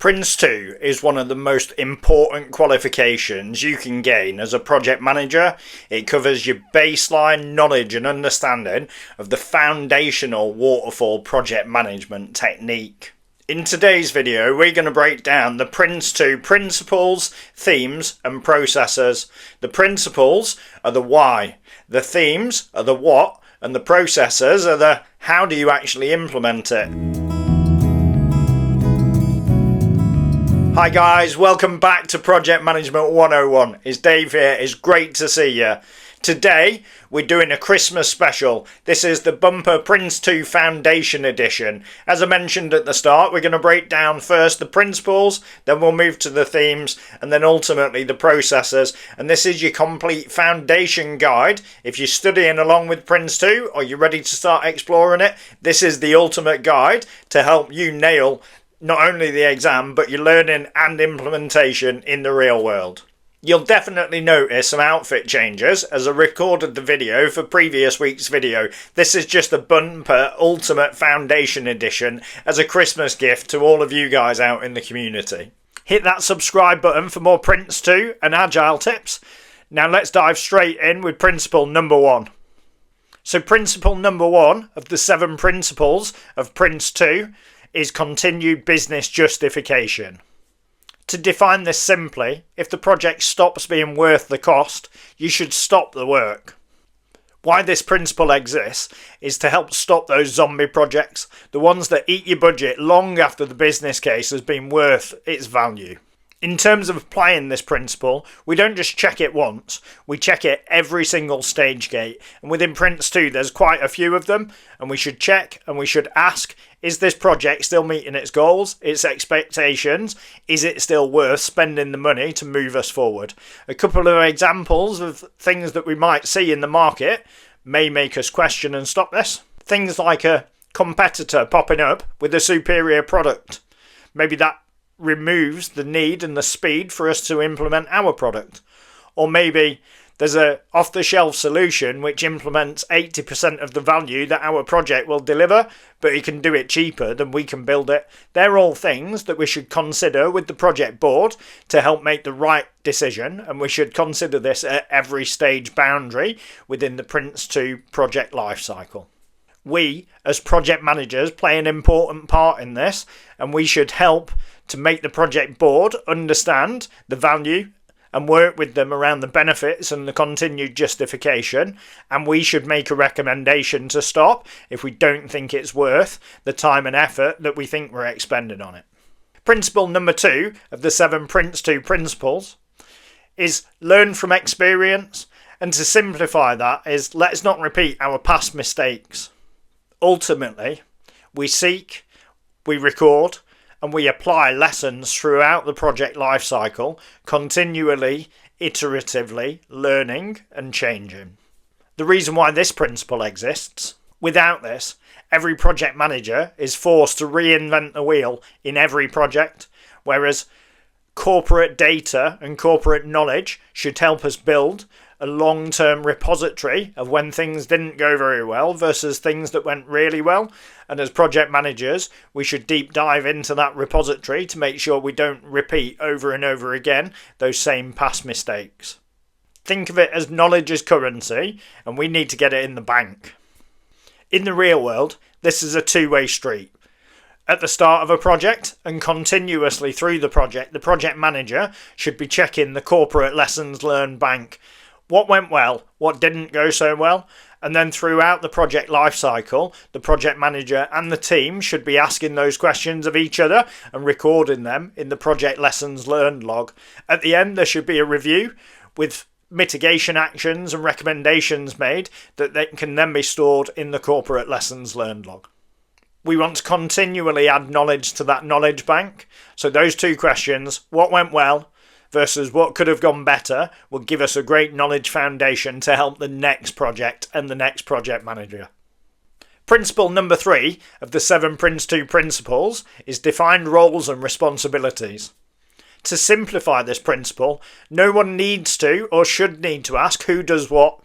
PRINCE2 is one of the most important qualifications you can gain as a project manager. It covers your baseline knowledge and understanding of the foundational waterfall project management technique. In today's video, we're going to break down the PRINCE2 principles, themes and processes. The principles are the why, the themes are the what, and the processes are the how do you actually implement it. Hi guys, welcome back to Project Management 101. It's Dave here, it's great to see you. Today we're doing a Christmas special. This is the bumper PRINCE2 Foundation edition. As I mentioned at the start, we're going to break down first the principles, then we'll move to the themes, and then ultimately the processes. And this is your complete foundation guide. If you're studying along with PRINCE2 or you're ready to start exploring it, this is the ultimate guide to help you nail not only the exam, but your learning and implementation in the real world. You'll definitely notice some outfit changes as I recorded the video for previous week's video. This is just the bumper ultimate foundation edition as a Christmas gift to all of you guys out in the community. Hit that subscribe button for more PRINCE2 and agile tips. Now let's dive straight in with principle number 1. So principle number 1 of the 7 principles of PRINCE2 is continued business justification. To define this simply, if the project stops being worth the cost, you should stop the work. Why this principle exists is to help stop those zombie projects, the ones that eat your budget long after the business case has been worth its value. In terms of applying this principle, we don't just check it once, we check it every single stage gate. And within PRINCE2 there's quite a few of them, and we should check and we should ask, is this project still meeting its goals, its expectations? Is it still worth spending the money to move us forward? A couple of examples of things that we might see in the market may make us question and stop this. Things like a competitor popping up with a superior product. Maybe that removes the need and the speed for us to implement our product. Or maybe there's a off-the-shelf solution which implements 80% of the value that our project will deliver, but it can do it cheaper than we can build it. They're all things that we should consider with the project board to help make the right decision, and we should consider this at every stage boundary within the PRINCE2 project lifecycle. We, as project managers, play an important part in this, and we should help to make the project board understand the value and work with them around the benefits and the continued justification, and we should make a recommendation to stop if we don't think it's worth the time and effort that we think we're expending on it. Principle number 2 of the 7 PRINCE2 principles is learn from experience, and to simplify that is let's not repeat our past mistakes. Ultimately, we seek, we record, and we apply lessons throughout the project lifecycle, continually, iteratively, learning and changing. The reason why this principle exists, without this, every project manager is forced to reinvent the wheel in every project, whereas corporate data and corporate knowledge should help us build a long-term repository of when things didn't go very well versus things that went really well. And as project managers, we should deep dive into that repository to make sure we don't repeat over and over again those same past mistakes. Think of it as knowledge as currency, and we need to get it in the bank. In the real world, this is a two-way street. At the start of a project and continuously through the project manager should be checking the corporate lessons learned bank. What went well, what didn't go so well, and then throughout the project lifecycle, the project manager and the team should be asking those questions of each other and recording them in the project lessons learned log. At the end, there should be a review with mitigation actions and recommendations made that they can then be stored in the corporate lessons learned log. We want to continually add knowledge to that knowledge bank. So those two questions, what went well versus what could have gone better, will give us a great knowledge foundation to help the next project and the next project manager. Principle number 3 of the 7 PRINCE2 principles is defined roles and responsibilities. To simplify this principle, no one needs to or should need to ask who does what.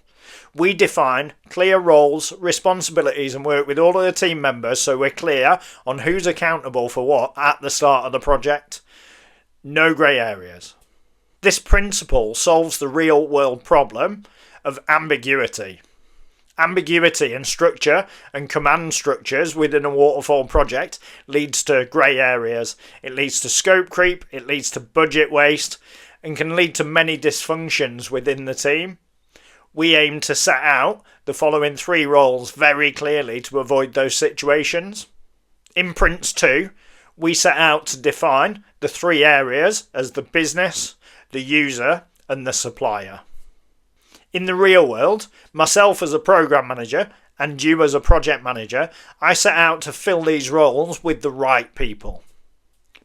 We define clear roles, responsibilities and work with all of the team members so we're clear on who's accountable for what at the start of the project. No grey areas. This principle solves the real world problem of ambiguity. Ambiguity in structure and command structures within a waterfall project leads to grey areas. It leads to scope creep, it leads to budget waste, and can lead to many dysfunctions within the team. We aim to set out the following 3 roles very clearly to avoid those situations. In PRINCE2, we set out to define the 3 areas as the business, the user, and the supplier. In the real world, myself as a program manager and you as a project manager, I set out to fill these roles with the right people.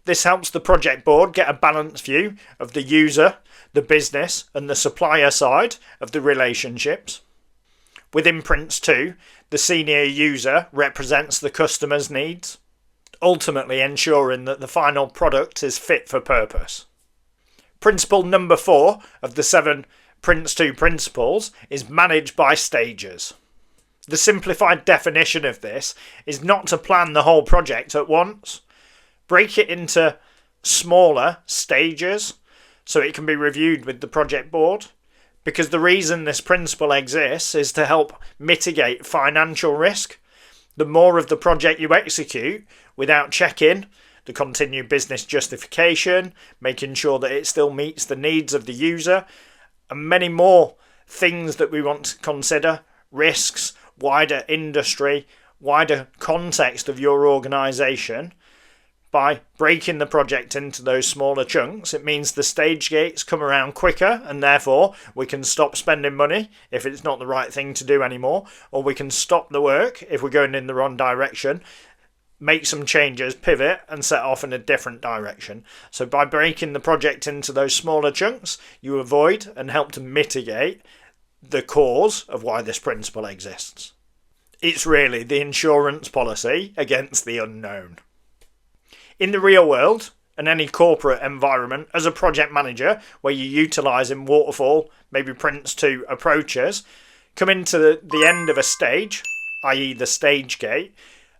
This helps the project board get a balanced view of the user, the business, and the supplier side of the relationships. Within PRINCE2, the senior user represents the customer's needs, ultimately ensuring that the final product is fit for purpose. Principle number 4 of the 7 PRINCE2 principles is managed by stages. The simplified definition of this is not to plan the whole project at once. Break it into smaller stages so it can be reviewed with the project board. Because the reason this principle exists is to help mitigate financial risk. The more of the project you execute without checking the continued business justification, making sure that it still meets the needs of the user, and many more things that we want to consider, risks, wider industry, wider context of your organisation. By breaking the project into those smaller chunks, it means the stage gates come around quicker, and therefore we can stop spending money if it's not the right thing to do anymore, or we can stop the work if we're going in the wrong direction, make some changes, pivot, and set off in a different direction. So by breaking the project into those smaller chunks, you avoid and help to mitigate the cause of why this principle exists. It's really the insurance policy against the unknown. In the real world, and any corporate environment, as a project manager, where you're utilising waterfall, maybe PRINCE2 approaches, coming to the end of a stage, i.e. the stage gate,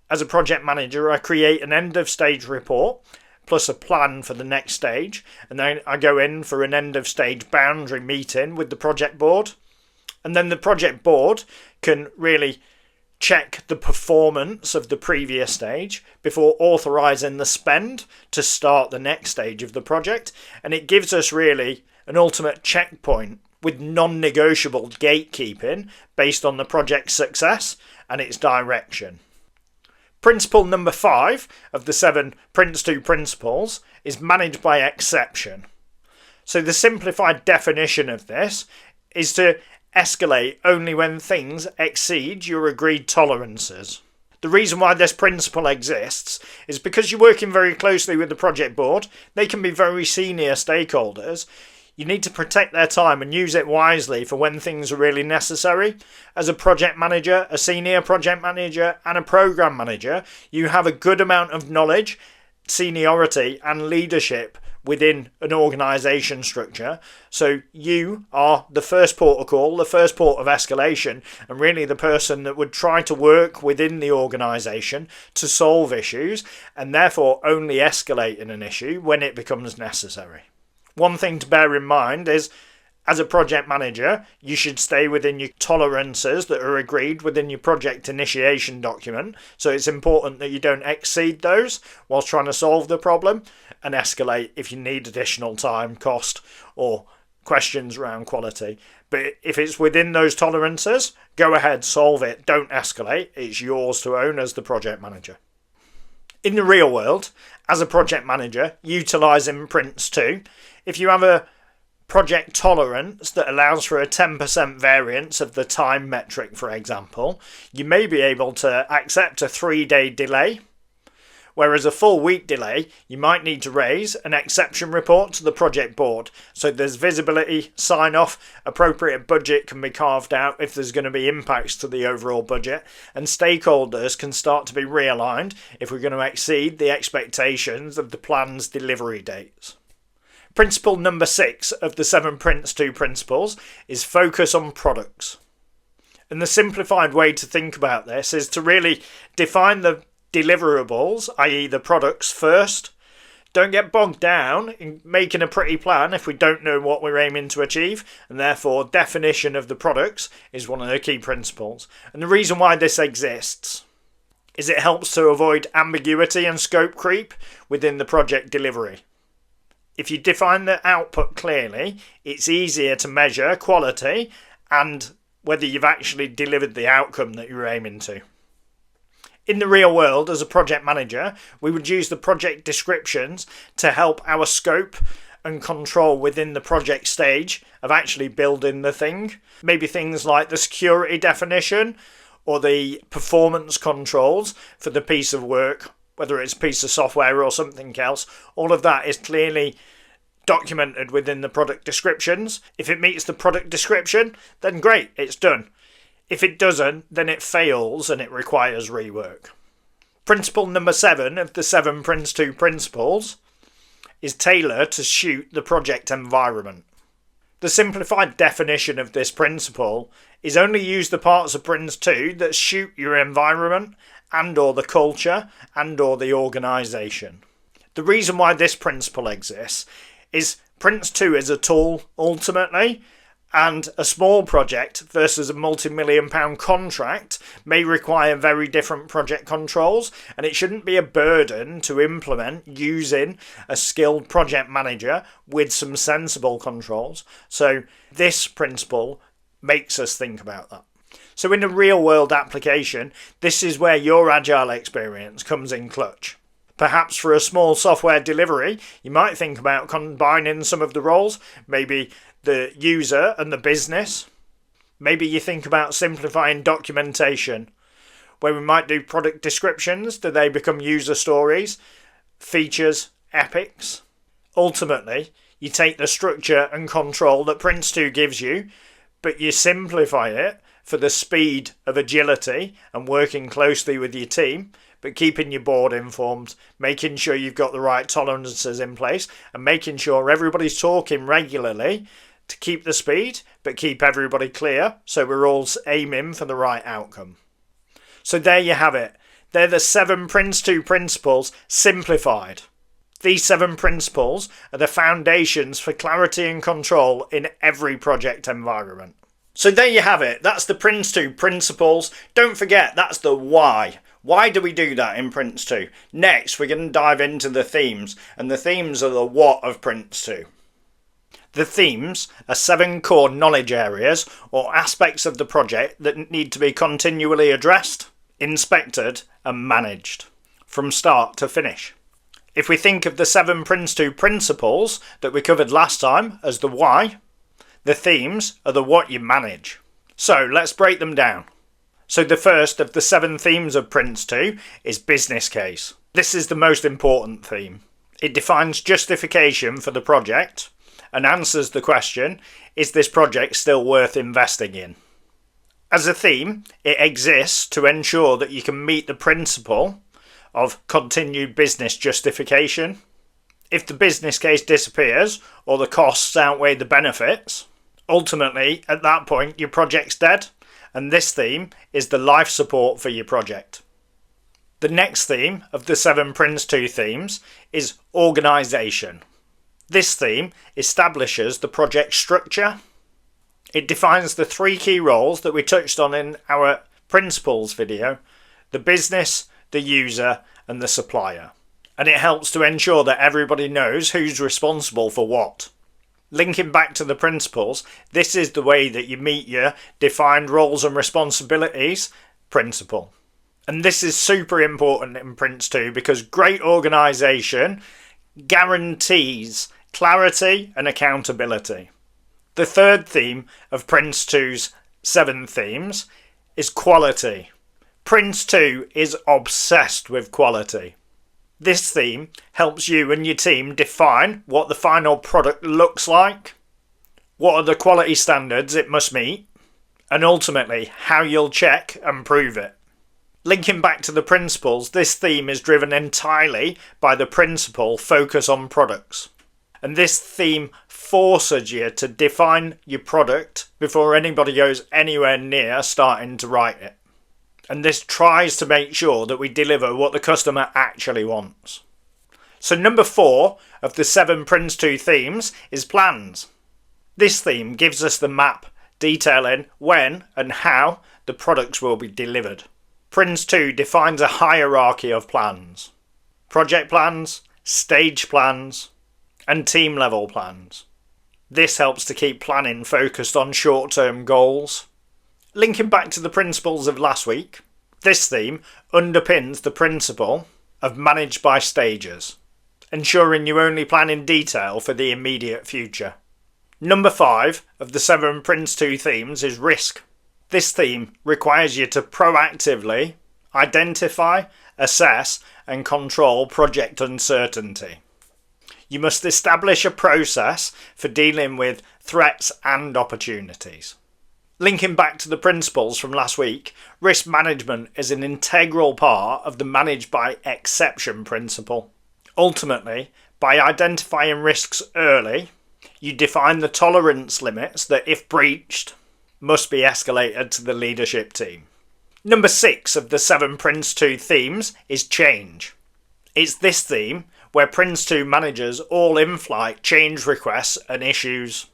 as a project manager, I create an end of stage report, plus a plan for the next stage, and then I go in for an end of stage boundary meeting with the project board. And then the project board can really check the performance of the previous stage before authorising the spend to start the next stage of the project. And it gives us really an ultimate checkpoint with non-negotiable gatekeeping based on the project's success and its direction. Principle number 5 of the 7 PRINCE2 principles is managed by exception. So the simplified definition of this is to escalate only when things exceed your agreed tolerances. The reason why this principle exists is because you're working very closely with the project board. They can be very senior stakeholders. You need to protect their time and use it wisely for when things are really necessary. As a project manager, a senior project manager, and a program manager, you have a good amount of knowledge, seniority, and leadership within an organisation structure. So you are the first port of call, the first port of escalation, and really the person that would try to work within the organisation to solve issues, and therefore only escalate in an issue when it becomes necessary. One thing to bear in mind is, as a project manager, you should stay within your tolerances that are agreed within your project initiation document. So it's important that you don't exceed those whilst trying to solve the problem, and escalate if you need additional time, cost, or questions around quality. But if it's within those tolerances, go ahead, solve it. Don't escalate. It's yours to own as the project manager. In the real world, as a project manager, utilising PRINCE2, if you have a project tolerance that allows for a 10% variance of the time metric, for example, you may be able to accept a 3-day delay. Whereas a full week delay, you might need to raise an exception report to the project board. So there's visibility, sign off, appropriate budget can be carved out if there's going to be impacts to the overall budget, and stakeholders can start to be realigned if we're going to exceed the expectations of the plan's delivery dates. Principle number 6 of the 7 PRINCE2 principles is focus on products. And the simplified way to think about this is to really define the deliverables, i.e. the products first, Don't get bogged down in making a pretty plan if we don't know what we're aiming to achieve, and therefore definition of the products is one of the key principles. And the reason why this exists is it helps to avoid ambiguity and scope creep within the project delivery. If you define the output clearly, it's easier to measure quality and whether you've actually delivered the outcome that you're aiming to. In the real world, as a project manager, we would use the project descriptions to help our scope and control within the project stage of actually building the thing. Maybe things like the security definition or the performance controls for the piece of work, whether it's a piece of software or something else. All of that is clearly documented within the product descriptions. If it meets the product description, then great, it's done. If it doesn't, then it fails and it requires rework. Principle number 7 of the 7 PRINCE2 principles is tailor to suit the project environment. The simplified definition of this principle is only use the parts of PRINCE2 that suit your environment and or the culture and or the organisation. The reason why this principle exists is PRINCE2 is a tool ultimately, and a small project versus a multi-million pound contract may require very different project controls, and it shouldn't be a burden to implement using a skilled project manager with some sensible controls. So this principle makes us think about that. So in a real world application, this is where your agile experience comes in clutch. Perhaps for a small software delivery, you might think about combining some of the roles, maybe the user and the business. Maybe you think about simplifying documentation, where we might do product descriptions. Do they become user stories, features, epics? Ultimately, you take the structure and control that PRINCE2 gives you, but you simplify it for the speed of agility and working closely with your team, but keeping your board informed, making sure you've got the right tolerances in place, and making sure everybody's talking regularly to keep the speed, but keep everybody clear, so we're all aiming for the right outcome. So there you have it. They're the 7 PRINCE2 principles simplified. These 7 principles are the foundations for clarity and control in every project environment. So there you have it. That's the PRINCE2 principles. Don't forget, that's the why. Why do we do that in PRINCE2? Next, we're going to dive into the themes, and the themes are the what of PRINCE2. The themes are 7 core knowledge areas or aspects of the project that need to be continually addressed, inspected and managed from start to finish. If we think of the 7 PRINCE2 principles that we covered last time as the why, the themes are the what you manage. So let's break them down. So the first of the 7 themes of PRINCE2 is business case. This is the most important theme. It defines justification for the project and answers the question, is this project still worth investing in? As a theme, it exists to ensure that you can meet the principle of continued business justification. If the business case disappears or the costs outweigh the benefits, ultimately at that point your project's dead, and this theme is the life support for your project. The next theme of the 7 PRINCE2 themes is organisation. This theme establishes the project structure. It defines the 3 key roles that we touched on in our principles video, the business, the user and the supplier. And it helps to ensure that everybody knows who's responsible for what. Linking back to the principles, this is the way that you meet your defined roles and responsibilities principle. And this is super important in PRINCE2 because great organisation guarantees clarity and accountability. The third theme of PRINCE2's 7 themes is quality. PRINCE2 is obsessed with quality. This theme helps you and your team define what the final product looks like, what are the quality standards it must meet, and ultimately how you'll check and prove it. Linking back to the principles, this theme is driven entirely by the principle focus on products. And this theme forces you to define your product before anybody goes anywhere near starting to write it. And this tries to make sure that we deliver what the customer actually wants. So number 4 of the 7 PRINCE2 themes is plans. This theme gives us the map detailing when and how the products will be delivered. PRINCE2 defines a hierarchy of plans: project plans, stage plans, and team level plans. This helps to keep planning focused on short-term goals. Linking back to the principles of last week, this theme underpins the principle of manage by stages, ensuring you only plan in detail for the immediate future. Number 5 of the 7 PRINCE2 themes is risk. This theme requires you to proactively identify, assess, and control project uncertainty. You must establish a process for dealing with threats and opportunities. Linking back to the principles from last week, risk management is an integral part of the manage by exception principle. Ultimately, by identifying risks early, you define the tolerance limits that, if breached, must be escalated to the leadership team. Number 6 of the 7 PRINCE2 themes is change. It's this theme where PRINCE2 manages all in-flight change requests and issues.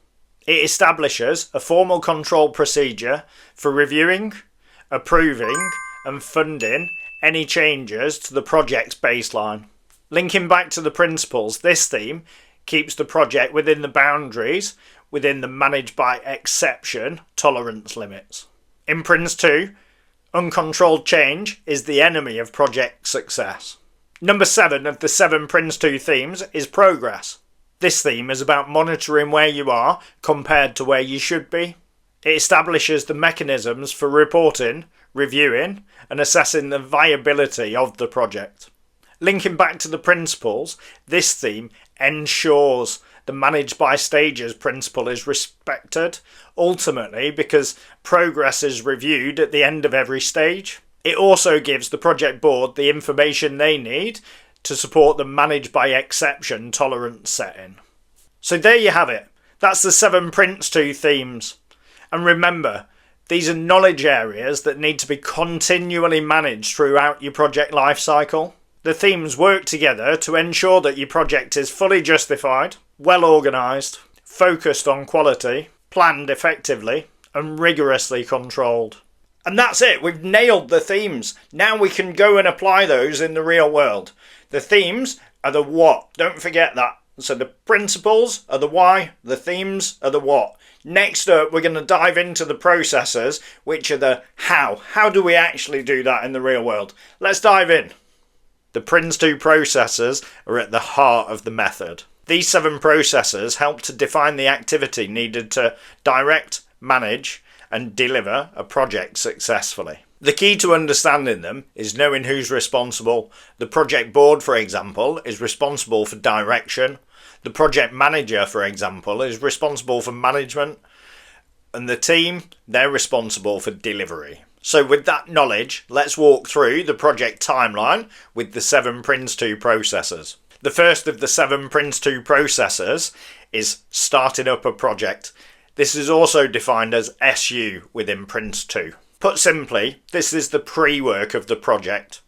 It establishes a formal control procedure for reviewing, approving, and funding any changes to the project's baseline. Linking back to the principles, this theme keeps the project within the boundaries within the manage by exception tolerance limits. In PRINCE2, uncontrolled change is the enemy of project success. Number 7 of the 7 PRINCE2 themes is progress. This theme is about monitoring where you are compared to where you should be. It establishes the mechanisms for reporting, reviewing, and assessing the viability of the project. Linking back to the principles, this theme ensures the manage by stages principle is respected, ultimately because progress is reviewed at the end of every stage. It also gives the project board the information they need to support the manage by exception tolerance setting. So there you have it. That's the 7 PRINCE2 themes. And remember, these are knowledge areas that need to be continually managed throughout your project lifecycle. The themes work together to ensure that your project is fully justified, well organised, focused on quality, planned effectively, and rigorously controlled. And that's it, we've nailed the themes. Now we can go and apply those in the real world. The themes are the what, don't forget that. So the principles are the why, the themes are the what. Next up, we're going to dive into the processes, which are the how. How do we actually do that in the real world? Let's dive in. The PRINCE2 processes are at the heart of the method. These 7 processes help to define the activity needed to direct, manage, and deliver a project successfully. The key to understanding them is knowing who's responsible. The project board, for example, is responsible for direction. The project manager, for example, is responsible for management. And the team, they're responsible for delivery. So with that knowledge, let's walk through the project timeline with the 7 PRINCE2 processes. The first of the 7 PRINCE2 processes is starting up a project. This is also defined as SU within PRINCE2. Put simply, this is the pre-work of the project.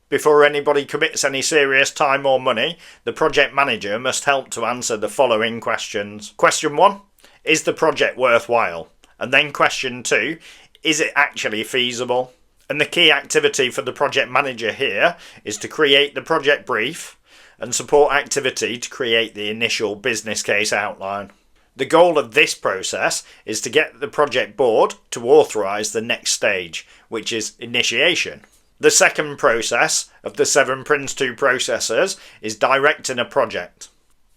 Before anybody commits any serious time or money, the project manager must help to answer the following questions. Question 1, is the project worthwhile? And then question 2, is it actually feasible? And the key activity for the project manager here is to create the project brief and support activity to create the initial business case outline. The goal of this process is to get the project board to authorise the next stage, which is initiation. The second process of the 7 PRINCE2 processes is directing a project.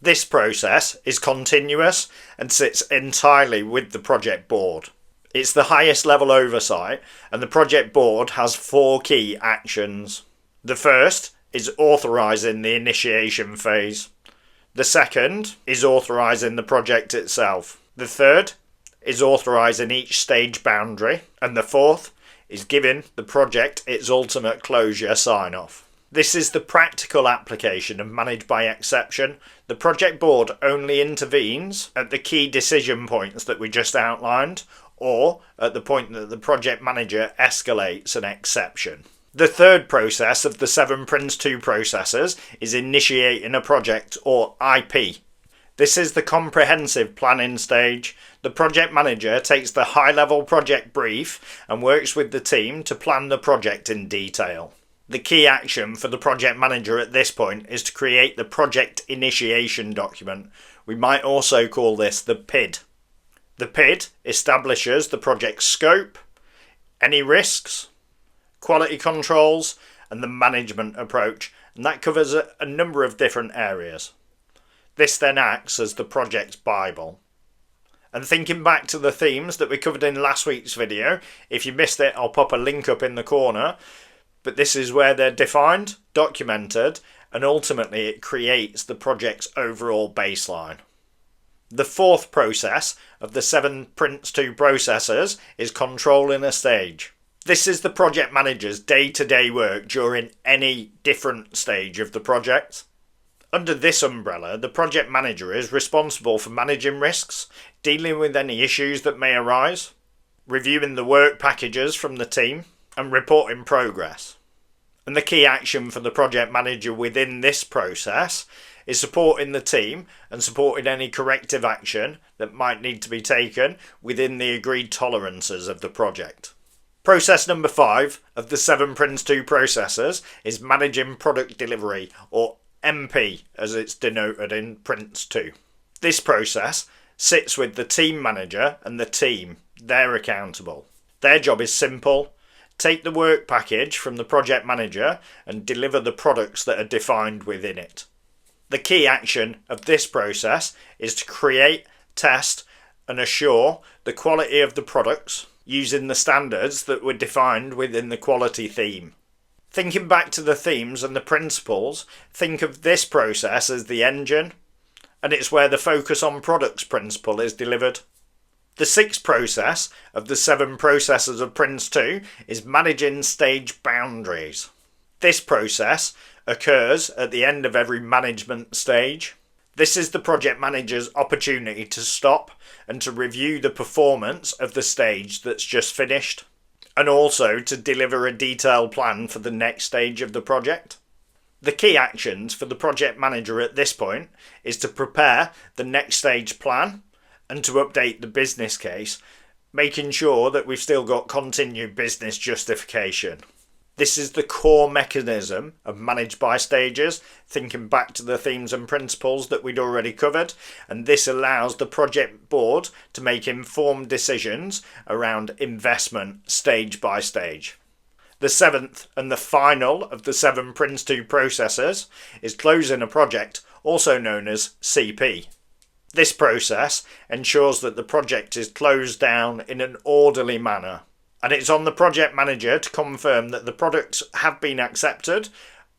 This process is continuous and sits entirely with the project board. It's the highest level oversight, and the project board has 4 key actions. The first is authorising the initiation phase. The second is authorising the project itself. The third is authorising each stage boundary. And the fourth is giving the project its ultimate closure sign-off. This is the practical application of manage by exception. The project board only intervenes at the key decision points that we just outlined, or at the point that the project manager escalates an exception. The third process of the 7 PRINCE2 processes is initiating a project, or IP. This is the comprehensive planning stage. The project manager takes the high-level project brief and works with the team to plan the project in detail. The key action for the project manager at this point is to create the project initiation document. We might also call this the PID. The PID establishes the project scope, any risks, quality controls, and the management approach, and that covers a number of different areas. This then acts as the project's Bible. And thinking back to the themes that we covered in last week's video, if you missed it, I'll pop a link up in the corner, but this is where they're defined, documented, and ultimately it creates the project's overall baseline. The fourth process of the 7 PRINCE2 processes is controlling a stage. This is the project manager's day-to-day work during any different stage of the project. Under this umbrella, the project manager is responsible for managing risks, dealing with any issues that may arise, reviewing the work packages from the team, and reporting progress. And the key action for the project manager within this process is supporting the team and supporting any corrective action that might need to be taken within the agreed tolerances of the project. Process number 5 of the 7 PRINCE2 processes is managing product delivery, or MP as it's denoted in PRINCE2. This process sits with the team manager and the team. They're accountable. Their job is simple: take the work package from the project manager and deliver the products that are defined within it. The key action of this process is to create, test, and assure the quality of the products using the standards that were defined within the quality theme. Thinking back to the themes and the principles, think of this process as the engine, and it's where the focus on products principle is delivered. The sixth process of the 7 processes of PRINCE2 is managing stage boundaries. This process occurs at the end of every management stage. This is the project manager's opportunity to stop and to review the performance of the stage that's just finished, and also to deliver a detailed plan for the next stage of the project. The key actions for the project manager at this point is to prepare the next stage plan and to update the business case, making sure that we've still got continued business justification. This is the core mechanism of managed by stages, thinking back to the themes and principles that we'd already covered, and this allows the project board to make informed decisions around investment stage by stage. The 7th and the final of the 7 PRINCE2 processes is closing a project, also known as CP. This process ensures that the project is closed down in an orderly manner, and it's on the project manager to confirm that the products have been accepted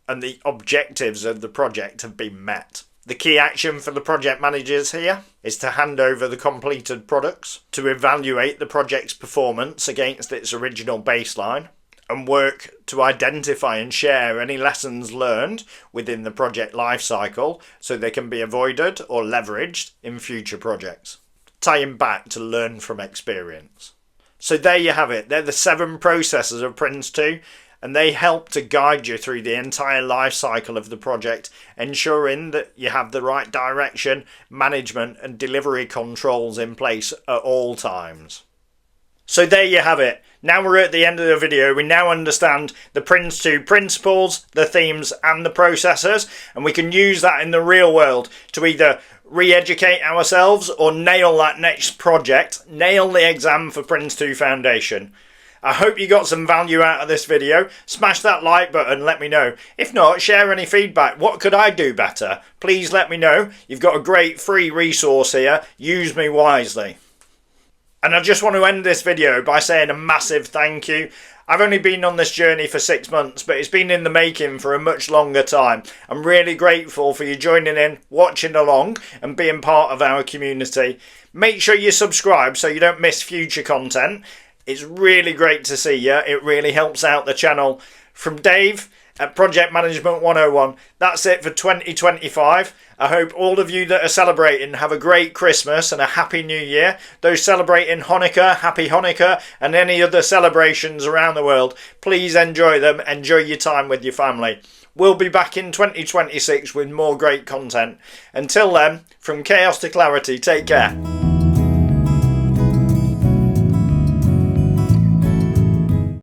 and the objectives of the project have been met. The key action for the project managers here is to hand over the completed products, to evaluate the project's performance against its original baseline, and work to identify and share any lessons learned within the project lifecycle so they can be avoided or leveraged in future projects, tying back to learn from experience. So there you have it. They're the 7 processes of PRINCE2, and they help to guide you through the entire life cycle of the project, ensuring that you have the right direction, management and delivery controls in place at all times. So there you have it. Now we're at the end of the video. We now understand the PRINCE2 principles, the themes and the processes, and we can use that in the real world to either re-educate ourselves or nail that next project, nail the exam for PRINCE2 Foundation. I hope you got some value out of this video. Smash that like button, let me know. If not, share any feedback. What could I do better? Please let me know. You've got a great free resource here. Use me wisely. And I just want to end this video by saying a massive thank you. I've only been on this journey for 6 months, but it's been in the making for a much longer time. I'm really grateful for you joining in, watching along and being part of our community. Make sure you subscribe so you don't miss future content. It's really great to see you. It really helps out the channel. From Dave at Project Management 101. That's it for 2025. I hope all of you that are celebrating have a great Christmas and a happy New Year. Those celebrating Hanukkah, happy Hanukkah, and any other celebrations around the world, please enjoy them. Enjoy your time with your family. We'll be back in 2026 with more great content. Until then, from chaos to clarity, take care.